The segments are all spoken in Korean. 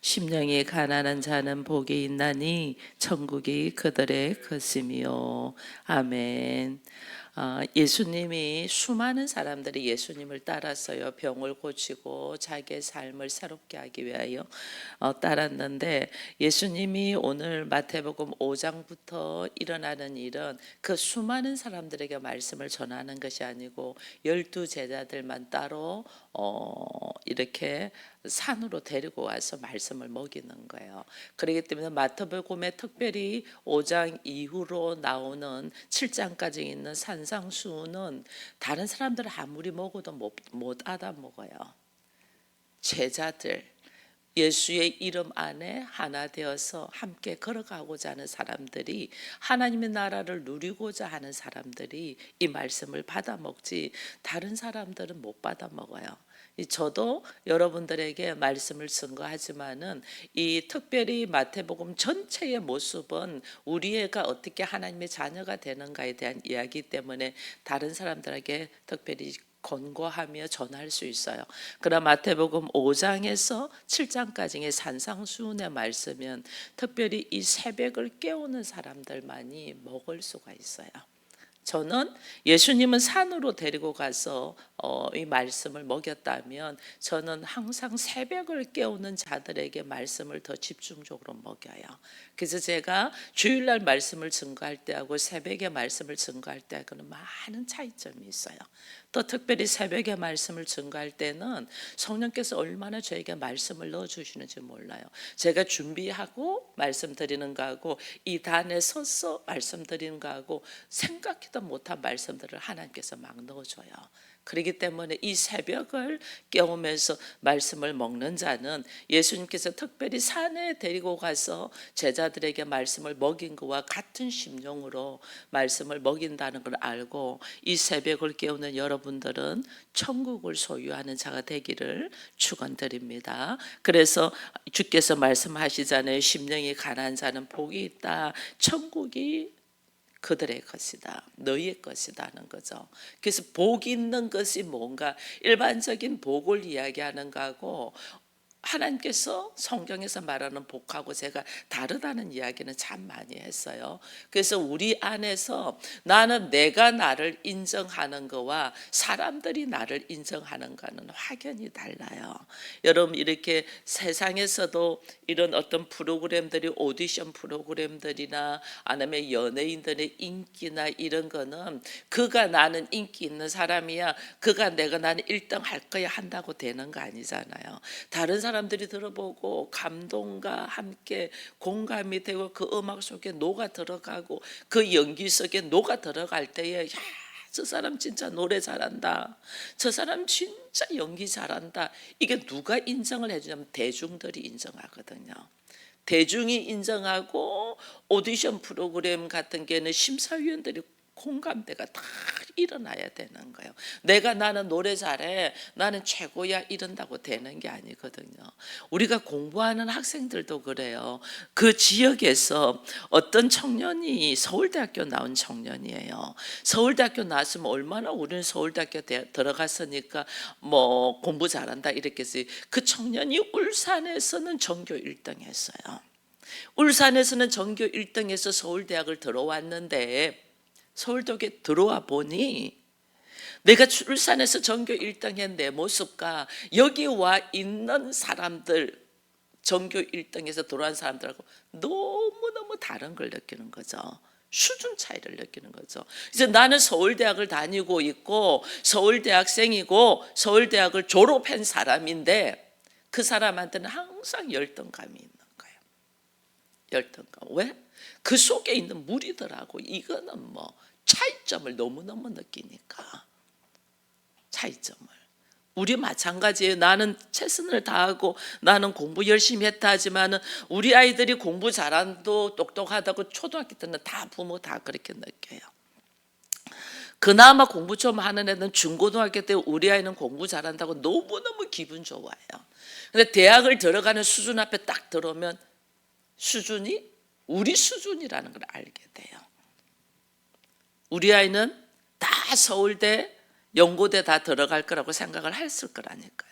심령이 가난한 자는 복이 있나니 천국이 그들의 것이며. 아멘. 예수님이 수많은 사람들이 예수님을 따랐어요. 병을 고치고 자기의 삶을 새롭게 하기 위하여 따랐는데, 예수님이 오늘 마태복음 5장부터 일어나는 일은 그 수많은 사람들에게 말씀을 전하는 것이 아니고 12제자들만 따로 이렇게 산으로 데리고 와서 말씀을 먹이는 거예요. 그렇기 때문에 마태복음에 특별히 5장 이후로 나오는 7장까지 있는 산상수훈은 다른 사람들 아무리 먹어도 못 알아 먹어요. 제자들, 예수의 이름 안에 하나 되어서 함께 걸어가고자 하는 사람들이, 하나님의 나라를 누리고자 하는 사람들이 이 말씀을 받아 먹지, 다른 사람들은 못 받아 먹어요. 저도 여러분들에게 말씀을 증거하지만은 이 특별히 마태복음 전체의 모습은 우리 애가 어떻게 하나님의 자녀가 되는가에 대한 이야기 때문에 다른 사람들에게 특별히 권고하며 전할 수 있어요. 그러나 마태복음 5장에서 7장까지의 산상수훈의 말씀은 특별히 이 새벽을 깨우는 사람들만이 먹을 수가 있어요. 저는 예수님은 산으로 데리고 가서 이 말씀을 먹였다면, 저는 항상 새벽을 깨우는 자들에게 말씀을 더 집중적으로 먹여요. 그래서 제가 주일날 말씀을 증거할 때하고 새벽에 말씀을 증거할 때하고는 많은 차이점이 있어요. 또 특별히 새벽에 말씀을 증거할 때는 성령께서 얼마나 저에게 말씀을 넣어주시는지 몰라요. 제가 준비하고 말씀드리는 거하고 이 단에 서서 말씀드리는 거하고 생각해도 못한 말씀들을 하나님께서 막 넣어줘요. 그렇기 때문에 이 새벽을 깨우면서 말씀을 먹는 자는 예수님께서 특별히 산에 데리고 가서 제자들에게 말씀을 먹인 것과 같은 심령으로 말씀을 먹인다는 걸 알고, 이 새벽을 깨우는 여러분들은 천국을 소유하는 자가 되기를 축원드립니다. 그래서 주께서 말씀하시잖아요. 심령이 가난한 자는 복이 있다. 천국이 그들의 것이다, 너희의 것이다 하는 거죠. 그래서 복 있는 것이 뭔가, 일반적인 복을 이야기하는 거하고 하나님께서 성경에서 말하는 복하고 제가 다르다는 이야기는 참 많이 했어요. 그래서 우리 안에서 나는 내가 나를 인정하는 거와 사람들이 나를 인정하는 거는 확연히 달라요. 여러분, 이렇게 세상에서도 이런 어떤 프로그램들이, 오디션 프로그램들이나 아니면 연예인들의 인기나 이런 거는 그가 나는 인기 있는 사람이야, 그가 나는 1등 할 거야 한다고 되는 거 아니잖아요. 다른 사람들이 들어보고 감동과 함께 공감이 되고 그 음악 속에 녹아 들어가고 그 연기 속에 녹아 들어갈 때에, 야, 저 사람 진짜 노래 잘한다, 저 사람 진짜 연기 잘한다, 이게 누가 인정을 해주냐면 대중들이 인정하거든요. 대중이 인정하고 오디션 프로그램 같은 경우는 심사위원들이 공감대가 다 일어나야 되는 거예요. 나는 노래 잘해, 나는 최고야 이런다고 되는 게 아니거든요. 우리가 공부하는 학생들도 그래요. 그 지역에서 어떤 청년이 서울대학교 나온 청년이에요. 서울대학교 나왔으면 얼마나, 우리는 서울대학교 들어갔으니까 뭐 공부 잘한다 이렇게 했어요. 그 청년이 울산에서는 전교 1등 했어요. 울산에서는 전교 1등해서 서울대학을 들어왔는데, 서울대학에 들어와 보니 내가 울산에서 전교 1등한 내 모습과 여기 와 있는 사람들, 전교 1등에서 들어온 사람들하고 너무너무 다른 걸 느끼는 거죠. 수준 차이를 느끼는 거죠. 그래서 나는 서울대학을 다니고 있고 서울대학생이고 서울대학을 졸업한 사람인데 그 사람한테는 항상 열등감이 있는 거예요. 열등감. 왜? 그 속에 있는 무리들하고 이거는 뭐 차이점을 너무너무 느끼니까. 차이점을. 우리 마찬가지예요. 나는 최선을 다하고 나는 공부 열심히 했다 하지만은 우리 아이들이 공부 잘한다고 똑똑하다고 초등학교 때는 다 부모 다 그렇게 느껴요. 그나마 공부 좀 하는 애는 중고등학교 때 우리 아이는 공부 잘한다고 너무너무 기분 좋아요. 근데 대학을 들어가는 수준 앞에 딱 들어오면 수준이 우리 수준이라는 걸 알게 돼요. 우리 아이는 다 서울대, 연고대 다 들어갈 거라고 생각을 했을 거라니까요.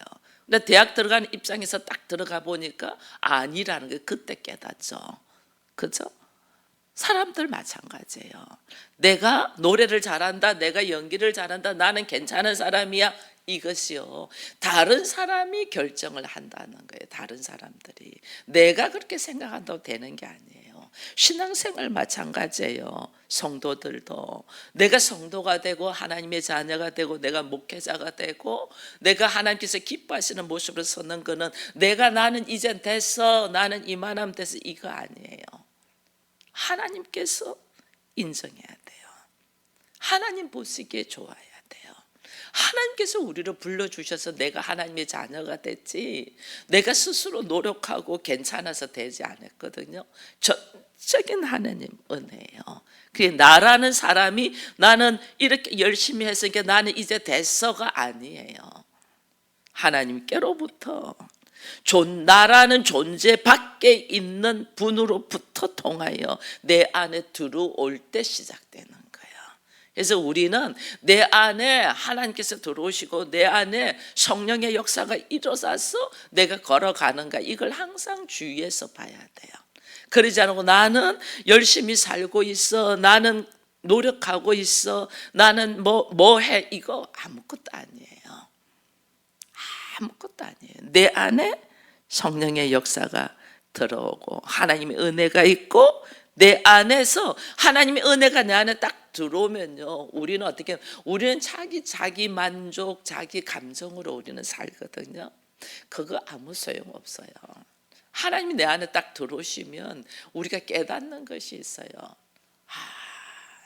근데 대학 들어가는 입장에서 딱 들어가 보니까 아니라는 게 그때 깨닫죠. 그죠? 사람들 마찬가지예요. 내가 노래를 잘한다, 내가 연기를 잘한다, 나는 괜찮은 사람이야, 이것이요, 다른 사람이 결정을 한다는 거예요. 다른 사람들이. 내가 그렇게 생각한다고 되는 게 아니에요. 신앙생활 마찬가지예요. 성도들도 내가 성도가 되고 하나님의 자녀가 되고 내가 목회자가 되고 내가 하나님께서 기뻐하시는 모습으로 서는 거는 내가 나는 이젠 됐어, 나는 이만하면 됐어, 이거 아니에요. 하나님께서 인정해야 돼요. 하나님 보시기에 좋아야 돼요. 하나님께서 우리를 불러주셔서 내가 하나님의 자녀가 됐지, 내가 스스로 노력하고 괜찮아서 되지 않았거든요. 전적인 하나님 은혜예요. 그게 나라는 사람이 나는 이렇게 열심히 했으니까 나는 이제 됐어가 아니에요. 하나님께로부터 나라는 존재 밖에 있는 분으로부터 통하여 내 안에 들어올 때 시작되는 거예요. 그래서 우리는 내 안에 하나님께서 들어오시고 내 안에 성령의 역사가 일어나서 내가 걸어가는가, 이걸 항상 주의해서 봐야 돼요. 그러지 않고 나는 열심히 살고 있어, 나는 노력하고 있어, 나는 뭐 해, 이거 아무것도 아니에요. 아무것도 아니에요. 내 안에 성령의 역사가 들어오고 하나님의 은혜가 있고 내 안에서 하나님의 은혜가 내 안에 딱 들어오면요, 우리는 어떻게, 우리는 자기 만족, 자기 감정으로 우리는 살거든요. 그거 아무 소용 없어요. 하나님이 내 안에 딱 들어오시면 우리가 깨닫는 것이 있어요.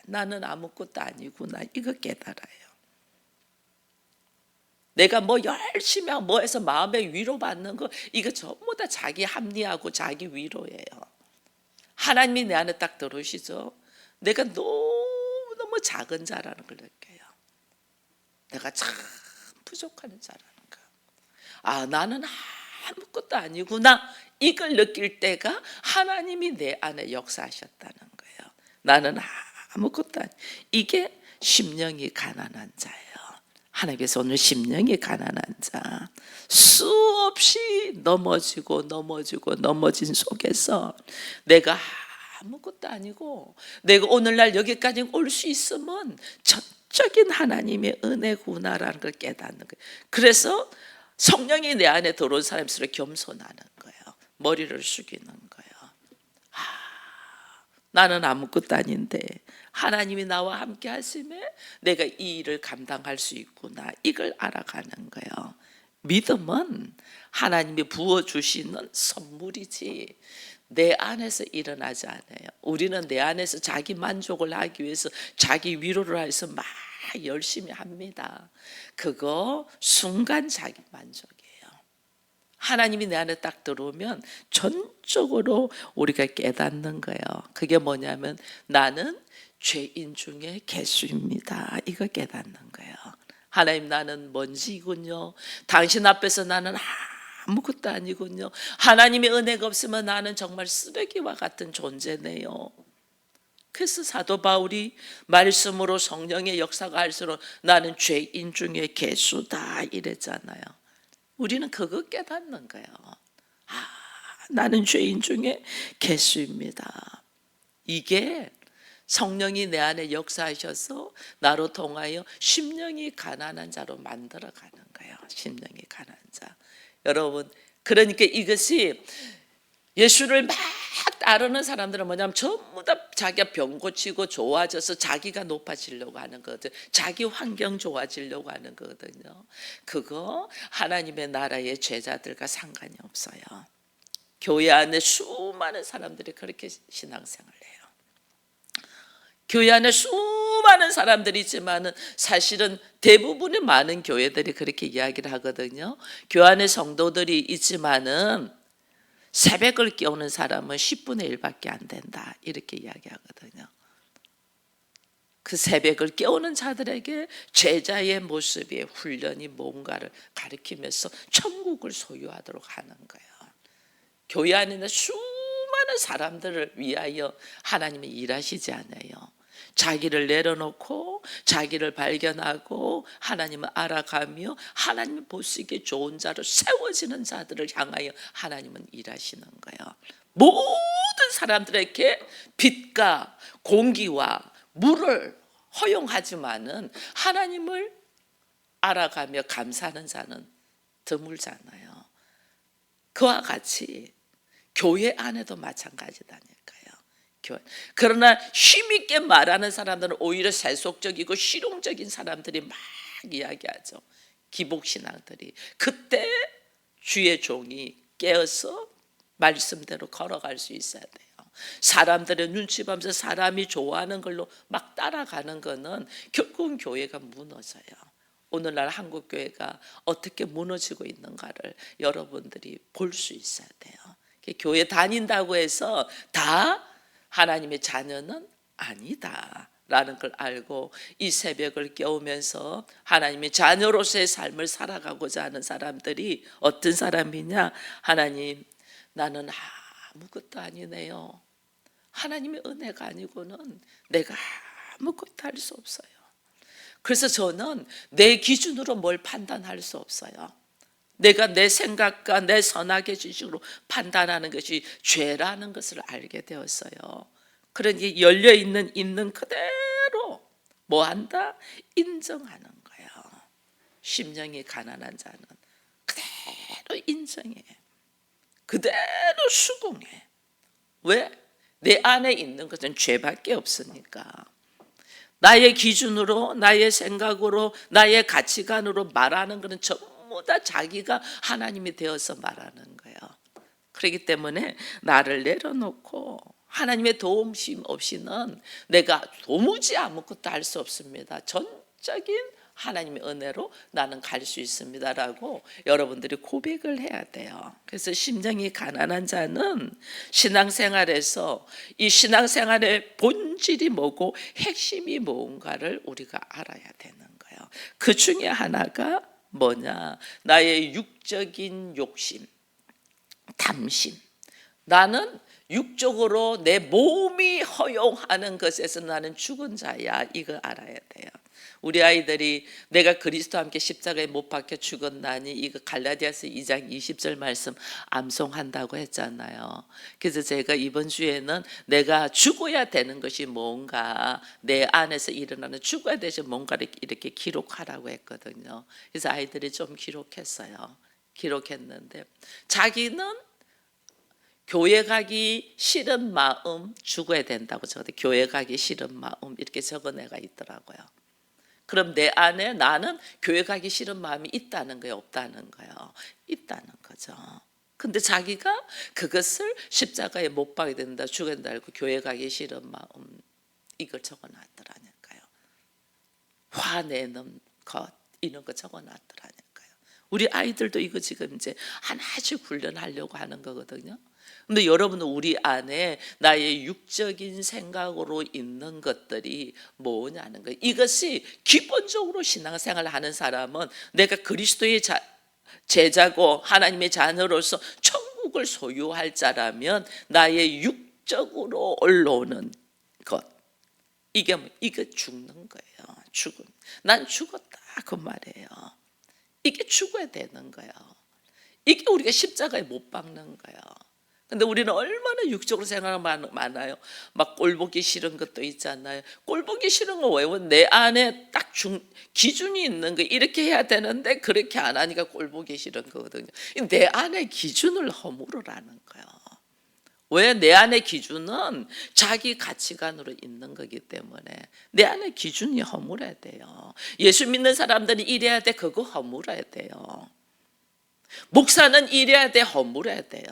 나는 아무것도 아니구나, 이거 깨달아요. 내가 뭐 열심히 하고 뭐 해서 마음의 위로받는 거, 이거 전부 다 자기 합리하고 자기 위로예요. 하나님이 내 안에 딱 들어오시죠. 내가 너무너무 작은 자라는 걸 느껴요. 내가 참 부족한 자라는 거. 나는 아무것도 아니구나, 이걸 느낄 때가 하나님이 내 안에 역사하셨다는 거예요. 나는 아무것도 아니. 이게 심령이 가난한 자예요. 하나님께서 오늘 심령이 가난한 자, 수없이 넘어진 속에서 내가 아무것도 아니고 내가 오늘날 여기까지 올 수 있으면 전적인 하나님의 은혜구나라는 걸 깨닫는 거예요. 그래서 성령이 내 안에 들어온 사람일수록 겸손하는 거예요. 머리를 숙이는 거예요. 나는 아무것도 아닌데 하나님이 나와 함께 하심에 내가 이 일을 감당할 수 있구나, 이걸 알아가는 거예요. 믿음은 하나님이 부어주시는 선물이지 내 안에서 일어나지 않아요. 우리는 내 안에서 자기 만족을 하기 위해서 자기 위로를 해서 막 열심히 합니다. 그거 순간 자기 만족이에요. 하나님이 내 안에 딱 들어오면 전적으로 우리가 깨닫는 거예요. 그게 뭐냐면 나는 죄인 중에 개수입니다, 이거 깨닫는 거예요. 하나님, 나는 먼지군요. 당신 앞에서 나는 아무것도 아니군요. 하나님의 은혜가 없으면 나는 정말 쓰레기와 같은 존재네요. 그래서 사도 바울이 말씀으로 성령의 역사가 할수록 나는 죄인 중에 개수다 이랬잖아요. 우리는 그거 깨닫는 거예요. 나는 죄인 중에 개수입니다. 이게 성령이 내 안에 역사하셔서 나로 통하여 심령이 가난한 자로 만들어가는 거예요. 심령이 가난한 자. 여러분, 그러니까 이것이 예수를 막 따르는 사람들은 뭐냐면 전부 다 자기가 병 고치고 좋아져서 자기가 높아지려고 하는 거거든요. 자기 환경 좋아지려고 하는 거거든요. 그거 하나님의 나라의 제자들과 상관이 없어요. 교회 안에 수많은 사람들이 그렇게 신앙생활을 해요. 교회 안에 수많은 사람들이 있지만은 사실은 대부분의 많은 교회들이 그렇게 이야기를 하거든요. 교회 안에 성도들이 있지만은 새벽을 깨우는 사람은 10분의 1밖에 안 된다, 이렇게 이야기하거든요. 그 새벽을 깨우는 자들에게 제자의 모습의 훈련이 뭔가를 가르치면서 천국을 소유하도록 하는 거예요. 교회 안에 있는 수많은 사람들을 위하여 하나님이 일하시지 않아요. 자기를 내려놓고 자기를 발견하고 하나님을 알아가며 하나님이 보시기에 좋은 자로 세워지는 자들을 향하여 하나님은 일하시는 거예요. 모든 사람들에게 빛과 공기와 물을 허용하지만은 하나님을 알아가며 감사하는 자는 드물잖아요. 그와 같이 교회 안에도 마찬가지다니까요. 그러나 힘있게 말하는 사람들은 오히려 세속적이고 실용적인 사람들이 막 이야기하죠. 기복신앙들이. 그때 주의 종이 깨어서 말씀대로 걸어갈 수 있어야 돼요. 사람들의 눈치 보면서 사람이 좋아하는 걸로 막 따라가는 거는 결국은 교회가 무너져요. 오늘날 한국 교회가 어떻게 무너지고 있는가를 여러분들이 볼 수 있어야 돼요. 교회 다닌다고 해서 다 하나님의 자녀는 아니다라는 걸 알고 이 새벽을 깨우면서 하나님의 자녀로서의 삶을 살아가고자 하는 사람들이 어떤 사람이냐? 하나님, 나는 아무것도 아니네요. 하나님의 은혜가 아니고는 내가 아무것도 할 수 없어요. 그래서 저는 내 기준으로 뭘 판단할 수 없어요. 내가 내 생각과 내 선악의 지식으로 판단하는 것이 죄라는 것을 알게 되었어요. 그러니 열려있는 그대로 뭐 한다? 인정하는 거예요. 심령이 가난한 자는 그대로 인정해. 그대로 수긍해. 왜? 내 안에 있는 것은 죄밖에 없으니까. 나의 기준으로, 나의 생각으로, 나의 가치관으로 말하는 것은 전부 다 자기가 하나님이 되어서 말하는 거예요. 그렇기 때문에 나를 내려놓고 하나님의 도움심 없이는 내가 도무지 아무것도 할 수 없습니다. 전적인 하나님의 은혜로 나는 갈 수 있습니다라고 여러분들이 고백을 해야 돼요. 그래서 심령이 가난한 자는 신앙생활에서 이 신앙생활의 본질이 뭐고 핵심이 뭔가를 우리가 알아야 되는 거예요. 그 중에 하나가 뭐냐? 나의 육적인 욕심, 탐심. 나는 육적으로 내 몸이 허용하는 것에서 나는 죽은 자야. 이거 알아야 돼요. 우리 아이들이 내가 그리스도와 함께 십자가에 못 박혀 죽었나니 이거 갈라디아서 2장 20절 말씀 암송한다고 했잖아요. 그래서 제가 이번 주에는 내가 죽어야 되는 것이 뭔가, 내 안에서 일어나는 죽어야 되는 뭔가를 이렇게 기록하라고 했거든요. 그래서 아이들이 좀 기록했는데 자기는 교회 가기 싫은 마음 죽어야 된다고 적었대. 교회 가기 싫은 마음 이렇게 적은 애가 있더라고요. 그럼 내 안에 나는 교회 가기 싫은 마음이 있다는 거예요, 없다는 거예요? 있다는 거죠. 근데 자기가 그것을 십자가에 못 박게 된다, 죽어야 된다 알고 교회 가기 싫은 마음 이걸 적어놨더라니까요. 화내는 것 이런 거 적어놨더라니까요. 우리 아이들도 이거 지금 이제 하나씩 훈련하려고 하는 거거든요. 근데 여러분은 우리 안에 나의 육적인 생각으로 있는 것들이 뭐냐는 거예요. 이것이 기본적으로 신앙생활을 하는 사람은 내가 그리스도의 제자고 하나님의 자녀로서 천국을 소유할 자라면 나의 육적으로 올라오는 것 이게 죽는 거예요. 죽음. 난 죽었다 그 말이에요. 이게 죽어야 되는 거예요. 이게 우리가 십자가에 못 박는 거예요. 근데 우리는 얼마나 육적으로 생각이 많아요. 막 꼴보기 싫은 것도 있잖아요. 꼴보기 싫은 거 왜? 내 안에 딱 기준이 있는 거 이렇게 해야 되는데 그렇게 안 하니까 꼴보기 싫은 거거든요. 내 안에 기준을 허물으라는 거예요. 왜? 내 안의 기준은 자기 가치관으로 있는 거기 때문에 내 안의 기준이 허물어야 돼요. 예수 믿는 사람들이 이래야 돼, 그거 허물어야 돼요. 목사는 이래야 돼, 허물어야 돼요.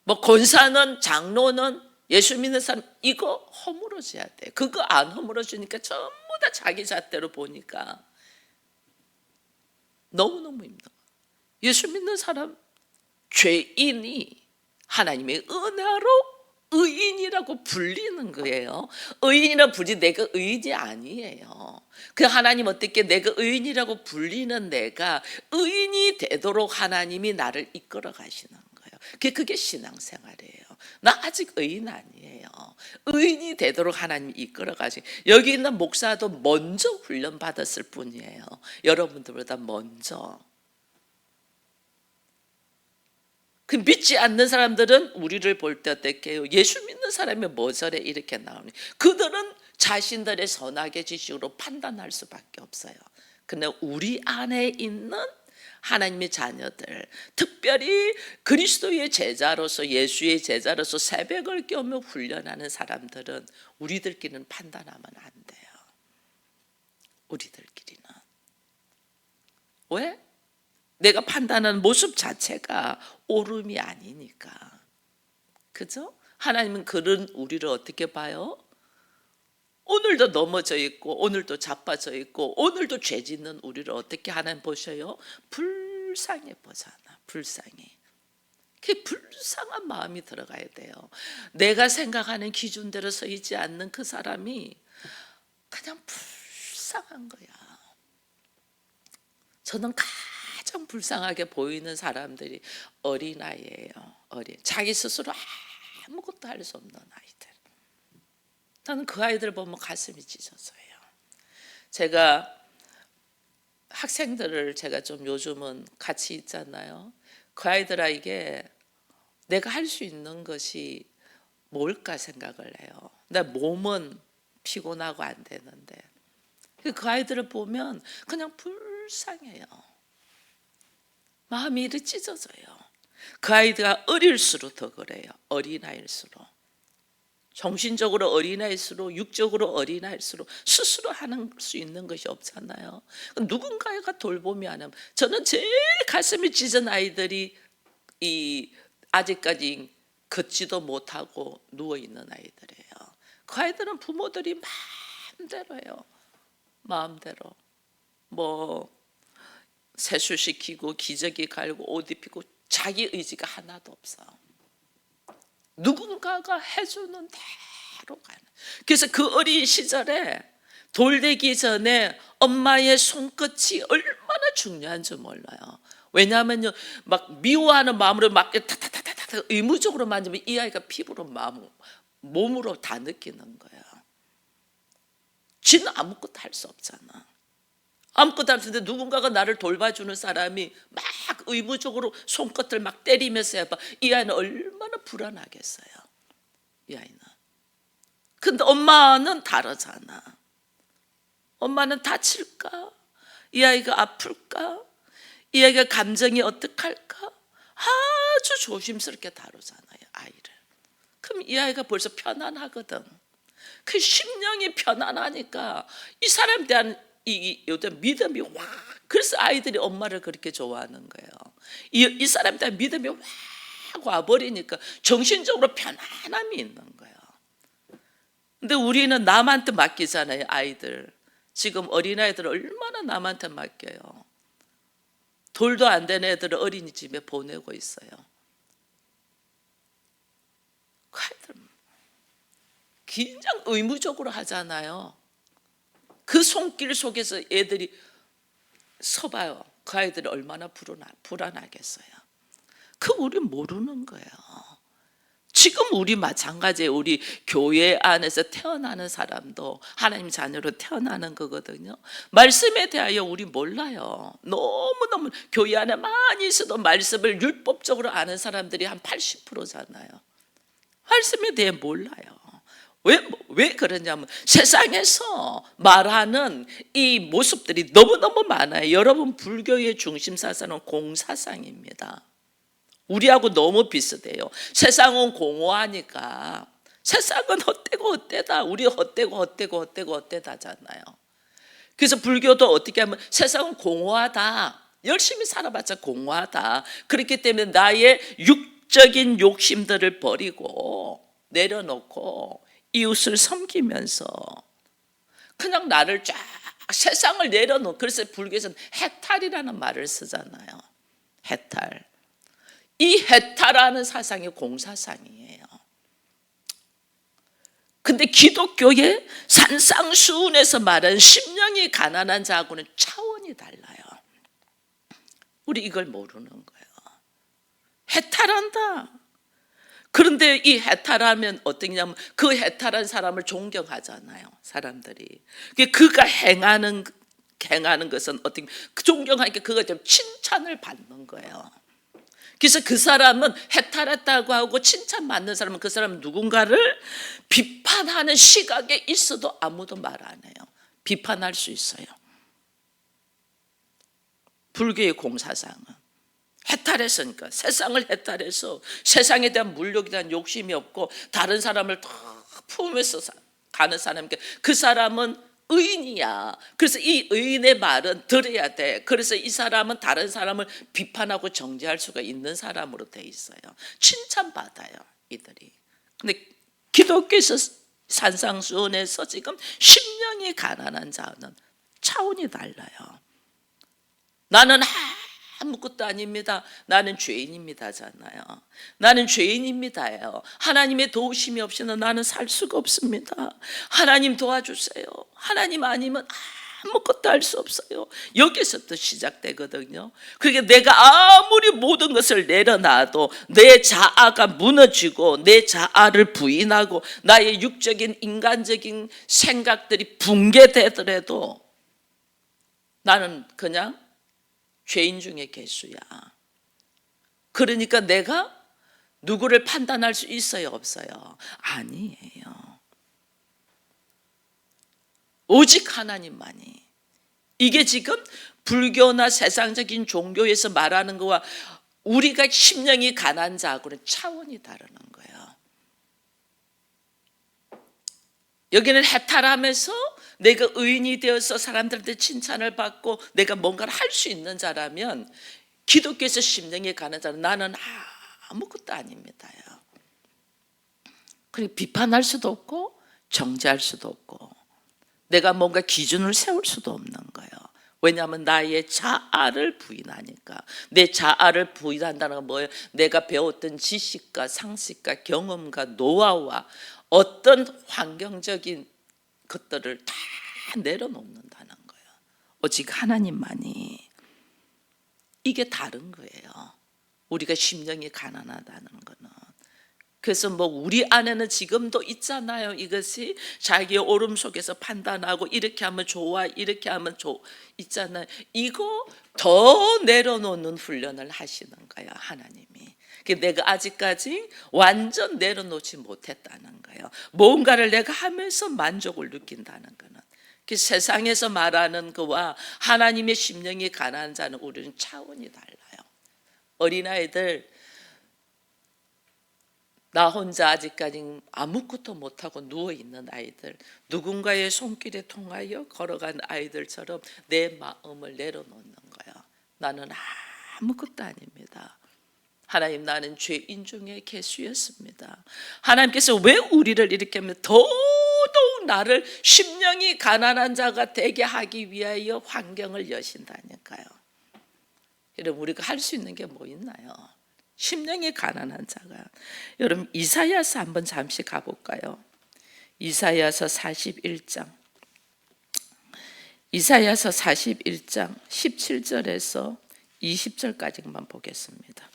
뭐 권사는, 장로는, 예수 믿는 사람 이거 허물어져야 돼. 그거 안 허물어주니까 전부 다 자기 잣대로 보니까 너무너무 힘들어. 예수 믿는 사람 죄인이 하나님의 은혜로 의인이라고 불리는 거예요. 의인이라 부르지 내가 의인이 아니에요. 그 하나님 어떻게 내가 의인이라고 불리는 내가 의인이 되도록 하나님이 나를 이끌어 가시는 거예요. 그게 신앙생활이에요. 나 아직 의인 아니에요. 의인이 되도록 하나님이 이끌어가시고, 여기 있는 목사도 먼저 훈련받았을 뿐이에요. 여러분들보다 먼저. 그 믿지 않는 사람들은 우리를 볼 때 어떻게 해요? 예수 믿는 사람이 뭐 저래 이렇게 나오니, 그들은 자신들의 선악의 지식으로 판단할 수밖에 없어요. 근데 우리 안에 있는 하나님의 자녀들, 특별히 그리스도의 제자로서, 예수의 제자로서 새벽을 깨우며 훈련하는 사람들은 우리들끼리는 판단하면 안 돼요. 우리들끼리는. 왜? 내가 판단하는 모습 자체가 옳음이 아니니까. 그죠? 하나님은 그런 우리를 어떻게 봐요? 오늘도 넘어져 있고, 오늘도 자빠져 있고, 오늘도 죄 짓는 우리를 어떻게 하나님 보셔요? 불쌍히 보잖아. 불쌍히. 그 불쌍한 마음이 들어가야 돼요. 내가 생각하는 기준대로 서있지 않는 그 사람이 그냥 불쌍한 거야. 저는 가장 불쌍하게 보이는 사람들이 어린아이예요. 자기 스스로 아무것도 할 수 없는 아이들. 저는 그 아이들 보면 가슴이 찢어져요. 제가 학생들을 제가 좀 요즘은 같이 있잖아요. 그 아이들에게 내가 할 수 있는 것이 뭘까 생각을 해요. 내 몸은 피곤하고 안 되는데 그 아이들을 보면 그냥 불쌍해요. 마음이 이렇게 찢어져요. 그 아이가 어릴수록 더 그래요. 어린아이일수록. 정신적으로 어린아이일수록, 육적으로 어린아이일수록 스스로 하는 수 있는 것이 없잖아요. 누군가가 돌봄이 안 하면, 저는 제일 가슴이 찢은 아이들이 아직까지 걷지도 못하고 누워있는 아이들이에요. 그 아이들은 부모들이 마음대로 해요. 마음대로. 뭐 세수시키고 기저귀 갈고 옷 입히고 자기 의지가 하나도 없어. 누군가가 해주는 대로 가는. 그래서 그 어린 시절에 돌되기 전에 엄마의 손끝이 얼마나 중요한 줄 몰라요. 왜냐하면요, 막 미워하는 마음으로 막 타타타타타 의무적으로 만지면 이 아이가 피부로 몸으로 다 느끼는 거예요. 쥐는 아무것도 할 수 없잖아. 아무것도 할 수 없는데 누군가가 나를 돌봐주는 사람이 막 의무적으로 손끝을 막 때리면서 해봐. 이 아이는 얼마나 불안하겠어요. 이 아이는. 근데 엄마는 다르잖아. 엄마는 다칠까? 이 아이가 아플까? 이 아이가 감정이 어떡할까? 아주 조심스럽게 다루잖아요, 아이를. 그럼 이 아이가 벌써 편안하거든. 그 심령이 편안하니까 이 사람에 대한 요즘 믿음이 확, 그래서 아이들이 엄마를 그렇게 좋아하는 거예요. 이 사람에 대한 믿음이 확 와버리니까 정신적으로 편안함이 있는 거예요. 근데 우리는 남한테 맡기잖아요, 아이들. 지금 어린아이들 얼마나 남한테 맡겨요. 돌도 안 되는 애들을 어린이집에 보내고 있어요. 그 아이들 그냥 의무적으로 하잖아요. 그 손길 속에서 애들이 서봐요. 그 아이들이 얼마나 불안하겠어요. 그 우리 모르는 거예요. 지금 우리 마찬가지예요. 우리 교회 안에서 태어나는 사람도 하나님 자녀로 태어나는 거거든요. 말씀에 대하여 우리 몰라요. 너무너무 교회 안에 많이 있어도 말씀을 율법적으로 아는 사람들이 한 80%잖아요. 말씀에 대해 몰라요. 왜 그러냐면 세상에서 말하는 이 모습들이 너무너무 많아요. 여러분, 불교의 중심 사상은 공사상입니다. 우리하고 너무 비슷해요. 세상은 공허하니까 세상은 헛되고 헛되다. 우리 헛되고 헛되다잖아요. 그래서 불교도 어떻게 하면 세상은 공허하다. 열심히 살아봤자 공허하다. 그렇기 때문에 나의 육적인 욕심들을 버리고 내려놓고 이웃을 섬기면서 그냥 나를 쫙 세상을 내려놓고, 그래서 불교에서는 해탈이라는 말을 쓰잖아요. 해탈. 이 해탈하는 사상이 공사상이에요. 근데 기독교의 산상수훈에서 말하는 심령이 가난한 자하고는 차원이 달라요. 우리 이걸 모르는 거예요. 해탈한다. 그런데 이 해탈하면 어떠냐면 그 해탈한 사람을 존경하잖아요, 사람들이. 그가 행하는 것은 어떻게 존경하니까 그거 좀 칭찬을 받는 거예요. 그래서 그 사람은 해탈했다고 하고 칭찬받는 사람은 그 사람은 누군가를 비판하는 시각에 있어도 아무도 말 안 해요. 비판할 수 있어요. 불교의 공사상은 해탈했으니까, 세상을 해탈해서 세상에 대한 물욕에 대한 욕심이 없고 다른 사람을 다 품으면서 가는 사람이니까 그 사람은 의인이야. 그래서 이 의인의 말은 들어야 돼. 그래서 이 사람은 다른 사람을 비판하고 정죄할 수가 있는 사람으로 돼 있어요. 칭찬받아요, 이들이. 근데 기독교에서 산상수훈에서 지금 심령이 가난한 자는 차원이 달라요. 나는 아무것도 아닙니다. 나는 죄인입니다잖아요. 나는 죄인입니다예요. 하나님의 도우심이 없이는 나는 살 수가 없습니다. 하나님 도와주세요. 하나님 아니면 아무것도 할 수 없어요. 여기서부터 시작되거든요. 그러니까 내가 아무리 모든 것을 내려놔도 내 자아가 무너지고 내 자아를 부인하고 나의 육적인 인간적인 생각들이 붕괴되더라도 나는 그냥 죄인 중에 괴수야. 그러니까 내가 누구를 판단할 수 있어요, 없어요? 아니에요. 오직 하나님만이. 이게 지금 불교나 세상적인 종교에서 말하는 거와 우리가 심령이 가난한 자하고는 차원이 다르는 거예요. 여기는 해탈하면서 내가 의인이 되어서 사람들한테 칭찬을 받고 내가 뭔가를 할 수 있는 자라면, 기독교에서 심령이 가난한 자는 나는 아무것도 아닙니다요. 그리고 비판할 수도 없고 정죄할 수도 없고 내가 뭔가 기준을 세울 수도 없는 거예요. 왜냐하면 나의 자아를 부인하니까. 내 자아를 부인한다는 건 뭐예요? 내가 배웠던 지식과 상식과 경험과 노하우와 어떤 환경적인 것들을 다 내려놓는다는 거예요. 오직 하나님만이. 이게 다른 거예요. 우리가 심령이 가난하다는 거는. 그래서 뭐 우리 안에는 지금도 있잖아요. 이것이 자기의 오름 속에서 판단하고 이렇게 하면 좋아, 이렇게 하면 있잖아요. 이거 더 내려놓는 훈련을 하시는 거예요, 하나님이. 내가 아직까지 완전 내려놓지 못했다는 거예요. 뭔가를 내가 하면서 만족을 느낀다는 거는. 그 세상에서 말하는 거와 하나님의 심령이 가난한 자는 우리는 차원이 달라요. 어린아이들, 나 혼자 아직까지 아무것도 못하고 누워있는 아이들, 누군가의 손길에 통하여 걸어간 아이들처럼 내 마음을 내려놓는 거예요. 나는 아무것도 아닙니다. 하나님, 나는 죄인 중에 괴수였습니다. 하나님께서 왜 우리를 이렇게 하면 더더욱 나를 심령이 가난한 자가 되게 하기 위하여 환경을 여신다니까요. 여러분, 우리가 할 수 있는 게 뭐 있나요? 심령이 가난한 자가. 여러분, 이사야서 한번 잠시 가볼까요? 이사야서 41장. 이사야서 41장 17절에서 20절까지만 보겠습니다.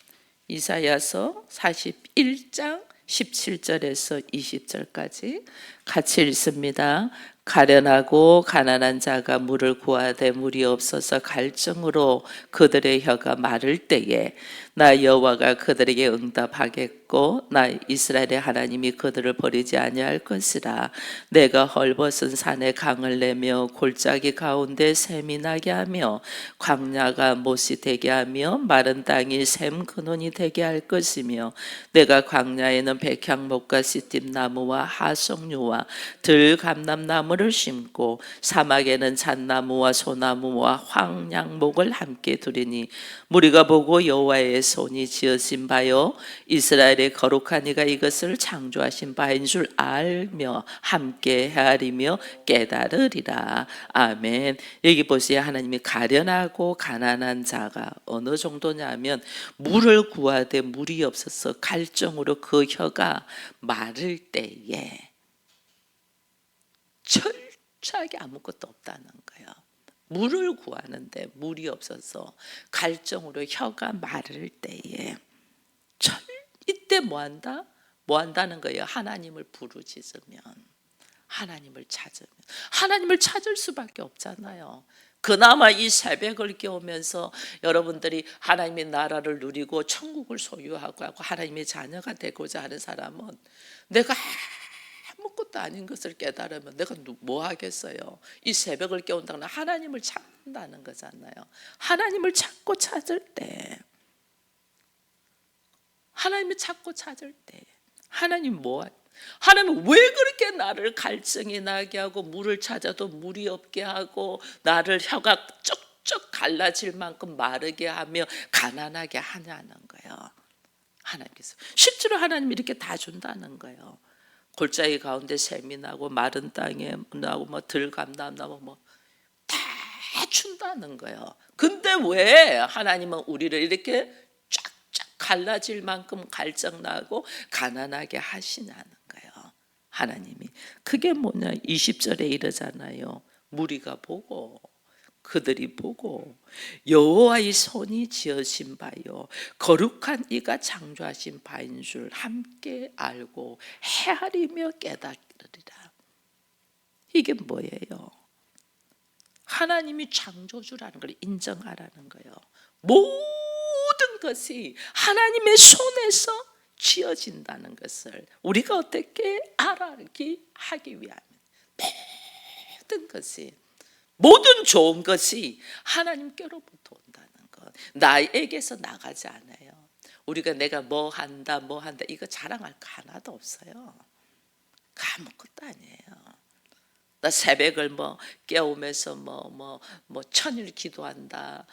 이사야서 41장 17절에서 20절까지 같이 읽습니다. 가련하고 가난한 자가 물을 구하되 물이 없어서 갈증으로 그들의 혀가 마를 때에 나 여호와가 그들에게 응답하겠고 나 이스라엘의 하나님이 그들을 버리지 아니할 것이라. 내가 헐벗은 산에 강을 내며 골짜기 가운데 샘이 나게 하며 광야가 못이 되게 하며 마른 땅이 샘 근원이 되게 할 것이며 내가 광야에는 백향목과 시띠나무와 하석류와 들감람나무를 심고 사막에는 잣나무와 소나무와 황량목을 함께 두리니 무리가 보고 여호와의 손이 지으신 바요 이스라엘의 거룩한 이가 이것을 창조하신 바인 줄 알며 함께 헤아리며 깨달으리라. 아멘. 여기 보세요. 하나님이 가련하고 가난한 자가 어느 정도냐면 물을 구하되 물이 없어서 갈증으로 그 혀가 마를 때에 철저하게 아무것도 없다는 거예요. 물을 구하는데 물이 없어서 갈증으로 혀가 마를 때에 이때 뭐 한다? 뭐 한다는 거예요? 하나님을 부르짖으면, 하나님을 찾으면. 하나님을 찾을 수밖에 없잖아요. 그나마 이 새벽을 깨우면서 여러분들이 하나님의 나라를 누리고 천국을 소유하고 하나님의 자녀가 되고자 하는 사람은 내가 아무것도 아닌 것을 깨달으면 내가 뭐 하겠어요? 이 새벽을 깨운다는 건 하나님을 찾는다는 거잖아요. 하나님을 찾고 찾을 때, 하나님을 찾고 찾을 때 하나님 뭐 하나님은 왜 그렇게 나를 갈증이 나게 하고 물을 찾아도 물이 없게 하고 나를 혀가 쩍쩍 갈라질 만큼 마르게 하며 가난하게 하냐는 거예요. 하나님께서 실제로 하나님이 이렇게 다 준다는 거예요. 골짜기 가운데 샘이 나고 마른 땅에 나고 뭐 들감나무 나고 뭐 다 준다는 거예요. 근데 왜 하나님은 우리를 이렇게 쫙쫙 갈라질 만큼 갈증나고 가난하게 하시냐는 거예요. 하나님이 그게 뭐냐 20절에 이러잖아요. 무리가 보고 그들이 보고 여호와의 손이 지으신 바요 거룩한 이가 창조하신 바인 줄 함께 알고 헤아리며 깨닫으리라. 이게 뭐예요? 하나님이 창조주라는 걸 인정하라는 거예요. 모든 것이 하나님의 손에서 지어진다는 것을 우리가 어떻게 알기 하기 위함. 모든 것이, 모든 좋은 것이 하나님께로부터 온다는 것. 나에게서 나가지 않아요. 우리가 내가 뭐 한다 이거 자랑할 거 하나도 없어요. 아무것도 아니에요. 나 새벽을 깨우면서 천일 기도한다.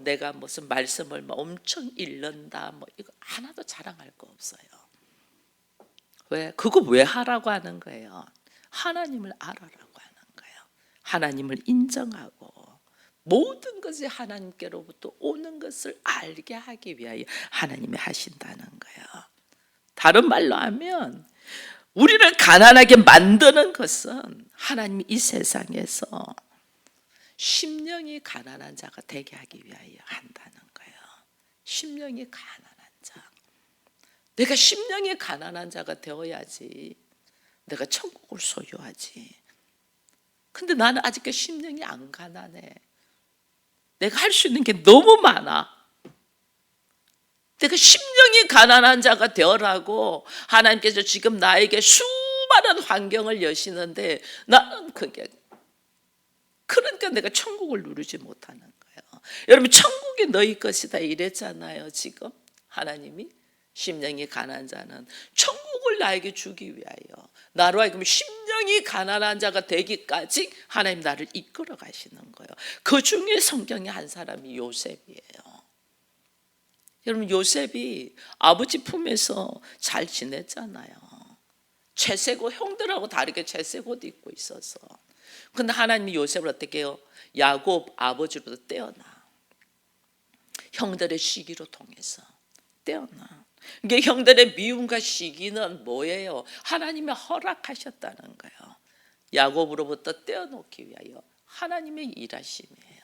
내가 무슨 말씀을 엄청 읽는다. 이거 하나도 자랑할 거 없어요. 왜? 그거 왜 하라고 하는 거예요? 하나님을 알아라고 하는 거예요. 하나님을 인정하고 모든 것이 하나님께로부터 오는 것을 알게 하기 위하여 하나님이 하신다는 거예요. 다른 말로 하면 우리를 가난하게 만드는 것은 하나님이 이 세상에서 심령이 가난한 자가 되게 하기 위하여 한다는 거예요. 심령이 가난한 자. 내가 심령이 가난한 자가 되어야지 내가 천국을 소유하지. 근데 나는 아직까지 심령이 안 가난해. 내가 할 수 있는 게 너무 많아. 내가 심령이 가난한 자가 되어라고 하나님께서 지금 나에게 수많은 환경을 여시는데 나는 그게, 그러니까 내가 천국을 누리지 못하는 거예요. 여러분 천국이 너희 것이다 이랬잖아요. 지금 하나님이 심령이 가난한 자는 천국을 나에게 주기 위하여 나로 하여금 심령이 가난한 자가 되기까지 하나님 나를 이끌어 가시는 거예요. 그 중에 성경의 한 사람이 요셉이에요. 여러분 요셉이 아버지 품에서 잘 지냈잖아요. 채색 옷, 형들하고 다르게 채색 옷 입고 있어서. 근데 하나님이 요셉을 어떻게 해요? 야곱 아버지로부터 떼어나. 형들의 시기로 통해서 떼어나. 이게 형들의 미움과 시기는 뭐예요? 하나님이 허락하셨다는 거예요. 야곱으로부터 떼어놓기 위하여 하나님의 일하심이에요.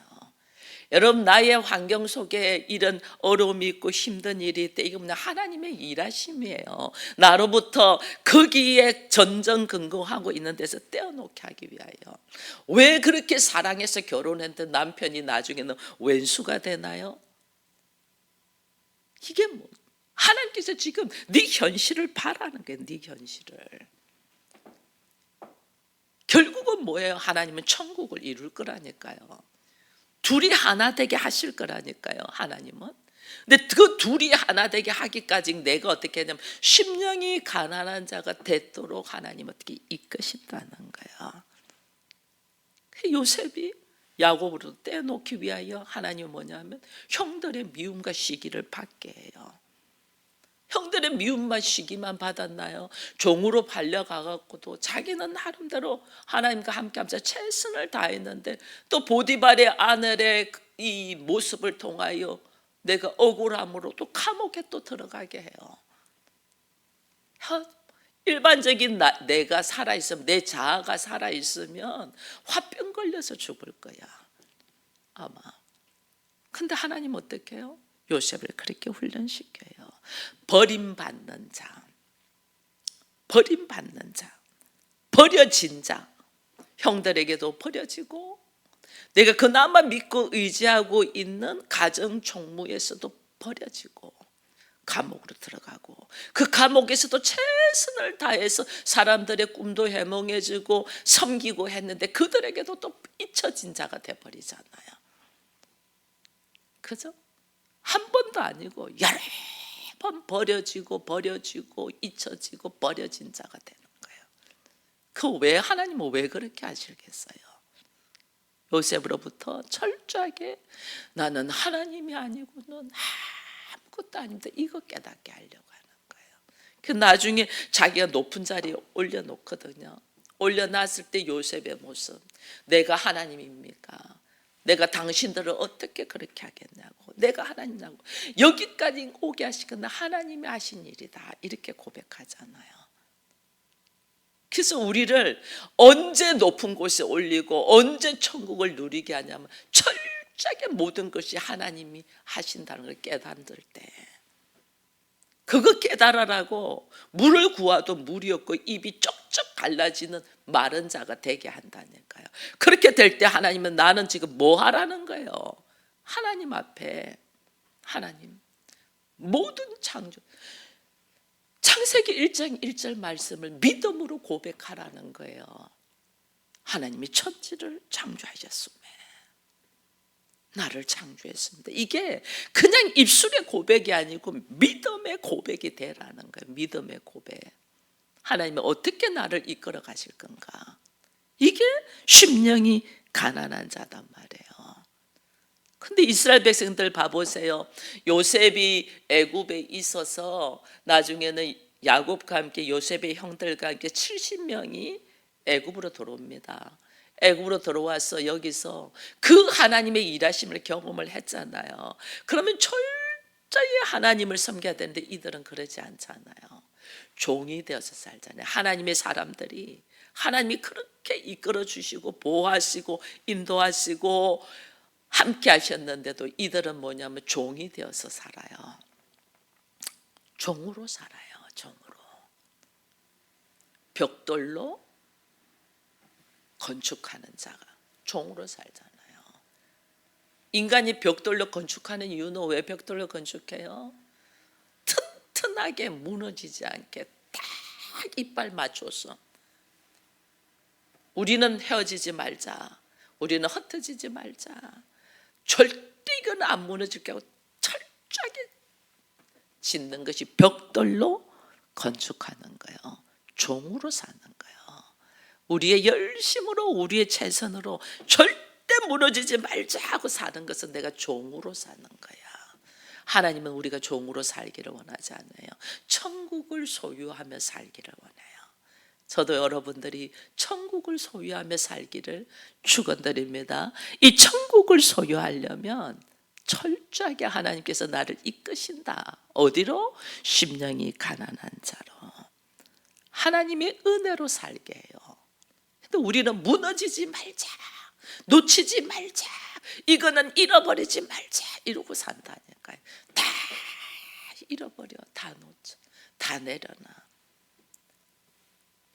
여러분 나의 환경 속에 이런 어려움이 있고 힘든 일이 있대. 이거 뭐냐? 하나님의 일하심이에요. 나로부터 거기에 전전긍긍하고 있는 데서 떼어놓게 하기 위하여. 왜 그렇게 사랑해서 결혼했던 남편이 나중에는 왼수가 되나요? 이게 뭐? 하나님께서 지금 네 현실을 바라는 거예요. 네 현실을. 결국은 뭐예요? 하나님은 천국을 이룰 거라니까요. 둘이 하나 되게 하실 거라니까요. 하나님은. 근데 그 둘이 하나 되게 하기까지 내가 어떻게 하냐면 심령이 가난한 자가 되도록 하나님 어떻게 이끄신다는 거예요. 요셉이 야곱으로 떼어놓기 위하여 하나님은 뭐냐면 형들의 미움과 시기를 받게 해요. 형들의 미움만 시기만 받았나요? 종으로 팔려가갖고도 자기는 나름대로 하나님과 함께하면서 최선을 다했는데 또 보디발의 아내의 이 모습을 통하여 내가 억울함으로 또 감옥에 또 들어가게 해요. 일반적인 내가 살아있으면, 내 자아가 살아있으면 화병 걸려서 죽을 거야 아마. 근데 하나님 어떻게 해요? 요셉을 그렇게 훈련시켜요. 버림받는 자, 버림받는 자, 버려진 자, 형들에게도 버려지고 내가 그나마 믿고 의지하고 있는 가정 총무에서도 버려지고 감옥으로 들어가고 그 감옥에서도 최선을 다해서 사람들의 꿈도 해몽해주고 섬기고 했는데 그들에게도 또 잊혀진 자가 돼버리잖아요. 그죠? 한 번도 아니고 여러 번 버려지고 잊혀지고 버려진 자가 되는 거예요. 그 왜 하나님은 왜 그렇게 하시겠어요? 요셉으로부터 철저하게 나는 하나님이 아니고는 아무것도 아닙니다, 이거 깨닫게 하려고 하는 거예요. 그 나중에 자기가 높은 자리에 올려놓거든요. 올려놨을 때 요셉의 모습, 내가 하나님입니까? 내가 당신들을 어떻게 그렇게 하겠냐고, 내가 하나님이라고, 여기까지 오게 하시거나 하나님이 하신 일이다, 이렇게 고백하잖아요. 그래서 우리를 언제 높은 곳에 올리고 언제 천국을 누리게 하냐면 철저하게 모든 것이 하나님이 하신다는 걸 깨달을 때, 그거 깨달으라고 물을 구워도 물이 없고 입이 쪽쪽 갈라지는 마른 자가 되게 한다니까요. 그렇게 될 때 하나님은 나는 지금 뭐 하라는 거예요? 하나님 앞에, 하나님 모든 창조, 창세기 1장 1절 말씀을 믿음으로 고백하라는 거예요. 하나님이 천지를 창조하셨음에 나를 창조했습니다. 이게 그냥 입술의 고백이 아니고 믿음의 고백이 되라는 거예요. 믿음의 고백. 하나님이 어떻게 나를 이끌어 가실 건가? 이게 심령이 가난한 자단 말이에요. 근데 이스라엘 백성들 봐보세요. 요셉이 애굽에 있어서 나중에는 야곱과 함께 요셉의 형들과 함께 70명이 애굽으로 들어옵니다. 애굽으로 들어와서 여기서 그 하나님의 일하심을 경험을 했잖아요. 그러면 철저히 하나님을 섬겨야 되는데 이들은 그러지 않잖아요. 종이 되어서 살잖아요. 하나님의 사람들이, 하나님이 그렇게 이끌어 주시고 보호하시고 인도하시고 함께 하셨는데도 이들은 뭐냐면 종이 되어서 살아요. 종으로 살아요. 종으로. 벽돌로 건축하는 자가 종으로 살잖아요. 인간이 벽돌로 건축하는 이유는 왜 벽돌로 건축해요? 튼튼하게 무너지지 않게 딱 이빨 맞춰서 우리는 헤어지지 말자, 우리는 흩어지지 말자, 절대 이건 안 무너질게 하고 철저하게 짓는 것이 벽돌로 건축하는 거예요. 종으로 사는 거예요. 우리의 열심으로, 우리의 최선으로 절대 무너지지 말자 하고 사는 것은 내가 종으로 사는 거야. 하나님은 우리가 종으로 살기를 원하지 않아요. 천국을 소유하며 살기를 원해요. 저도 여러분들이 천국을 소유하며 살기를 축원드립니다. 이 천국을 소유하려면 철저하게 하나님께서 나를 이끄신다. 어디로? 심령이 가난한 자로, 하나님의 은혜로 살게 해요. 근데 우리는 무너지지 말자, 놓치지 말자, 이거는 잃어버리지 말자 이러고 산다니까요. 다 잃어버려, 다 놓쳐, 다 내려놔.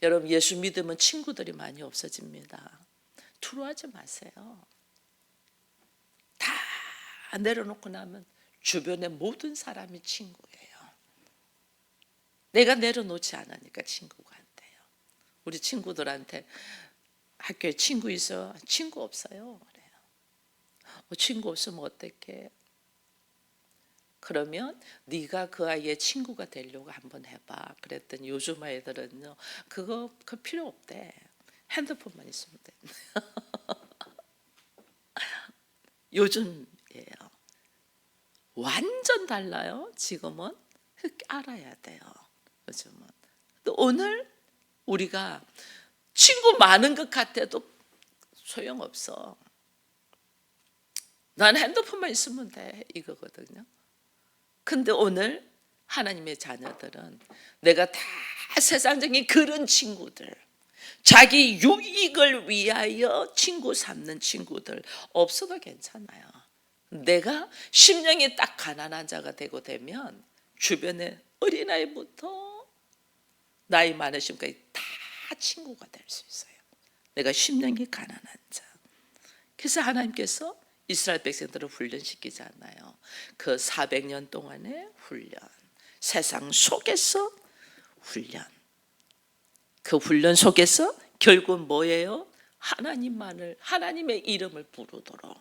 여러분, 예수 믿으면 친구들이 많이 없어집니다. 두려워하지 마세요. 다 내려놓고 나면 주변의 모든 사람이 친구예요. 내가 내려놓지 않으니까 친구가 안 돼요. 우리 친구들한테 학교에 친구 있어? 친구 없어요. 그래요. 친구 없으면 어떡해? 그러면 네가 그 아이의 친구가 되려고 한번 해봐. 그랬더니 요즘 아이들은요, 그거 필요 없대. 핸드폰만 있으면 돼. 요즘이에요. 완전 달라요. 지금은 알아야 돼요. 요즘은. 또 오늘 우리가 친구 많은 것 같아도 소용없어. 난 핸드폰만 있으면 돼, 이거거든요. 근데 오늘 하나님의 자녀들은 내가 다 세상적인 그런 친구들, 자기 유익을 위하여 친구 삼는 친구들 없어도 괜찮아요. 내가 심령이 딱 가난한 자가 되고 되면 주변에 어린아이부터 나이 많으신 분까지 다 친구가 될 수 있어요. 내가 심령이 가난한 자. 그래서 하나님께서 이스라엘 백성들을 훈련시키지 않나요? 그 400년 동안의 훈련, 세상 속에서 훈련. 그 훈련 속에서 결국 뭐예요? 하나님만을, 하나님의 이름을 부르도록,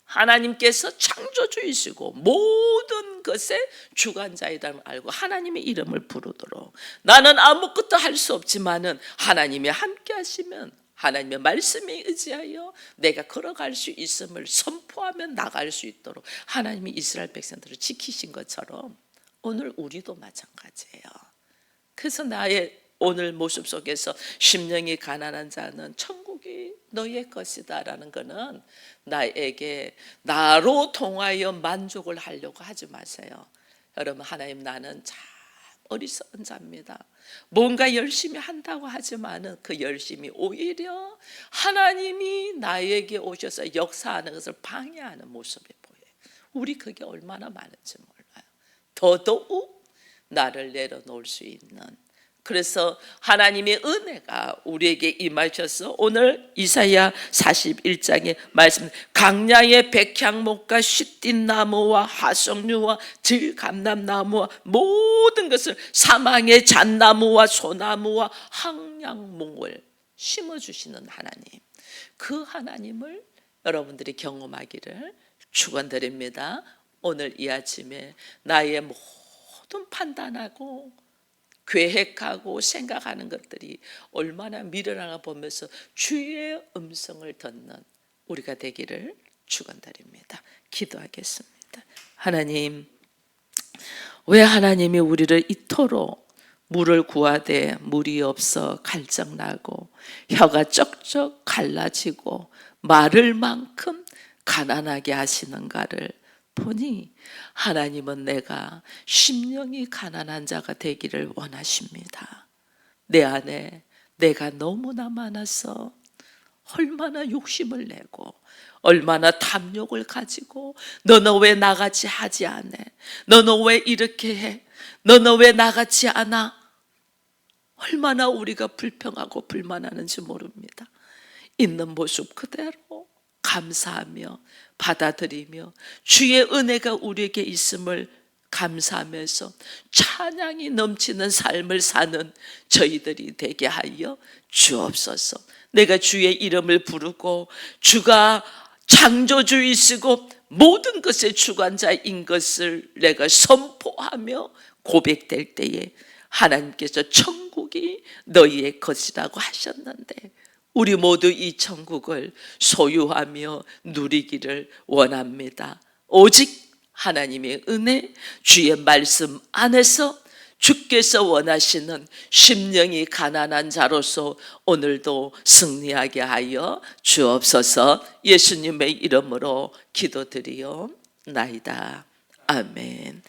하나님께서 창조주이시고 모든 것의 주관자이다를 알고 하나님의 이름을 부르도록, 나는 아무것도 할 수 없지만은 하나님이 함께 하시면 하나님의 말씀에 의지하여 내가 걸어갈 수 있음을 선포하며 나갈 수 있도록 하나님이 이스라엘 백성들을 지키신 것처럼 오늘 우리도 마찬가지예요. 그래서 나의 오늘 모습 속에서 심령이 가난한 자는 천국이 너의 것이다 라는 것은 나에게 나로 통하여 만족을 하려고 하지 마세요. 여러분, 하나님, 나는 참 어리석은 자입니다. 뭔가 열심히 한다고 하지만은 그 열심이 오히려 하나님이 나에게 오셔서 역사하는 것을 방해하는 모습이 보여요. 우리 그게 얼마나 많은지 몰라요. 더더욱 나를 내려놓을 수 있는, 그래서 하나님의 은혜가 우리에게 임하셔서 오늘 이사야 41장의 말씀, 강야의 백향목과 시띠나무와 하석류와 들감남나무와 모든 것을, 사망의 잣나무와 소나무와 항양목을 심어주시는 하나님, 그 하나님을 여러분들이 경험하기를 축원드립니다. 오늘 이 아침에 나의 모든 판단하고 계획하고 생각하는 것들이 얼마나 미련한가 보면서 주의 음성을 듣는 우리가 되기를 축원드립니다. 기도하겠습니다. 하나님, 왜 하나님이 우리를 이토록 물을 구하되 물이 없어 갈증나고 혀가 쩍쩍 갈라지고 마를 만큼 가난하게 하시는가를 보니, 하나님은 내가 심령이 가난한 자가 되기를 원하십니다. 내 안에 내가 너무나 많아서 얼마나 욕심을 내고 얼마나 탐욕을 가지고, 너는 왜 나같이 하지 않아? 너는 왜 이렇게 해? 너는 왜 나같이 않아? 얼마나 우리가 불평하고 불만하는지 모릅니다. 있는 모습 그대로 감사하며 받아들이며 주의 은혜가 우리에게 있음을 감사하면서 찬양이 넘치는 삶을 사는 저희들이 되게 하여 주옵소서. 내가 주의 이름을 부르고 주가 창조주이시고 모든 것의 주관자인 것을 내가 선포하며 고백될 때에 하나님께서 천국이 너희의 것이라고 하셨는데, 우리 모두 이 천국을 소유하며 누리기를 원합니다. 오직 하나님의 은혜, 주의 말씀 안에서 주께서 원하시는 심령이 가난한 자로서 오늘도 승리하게 하여 주옵소서. 예수님의 이름으로 기도드리옵나이다. 아멘.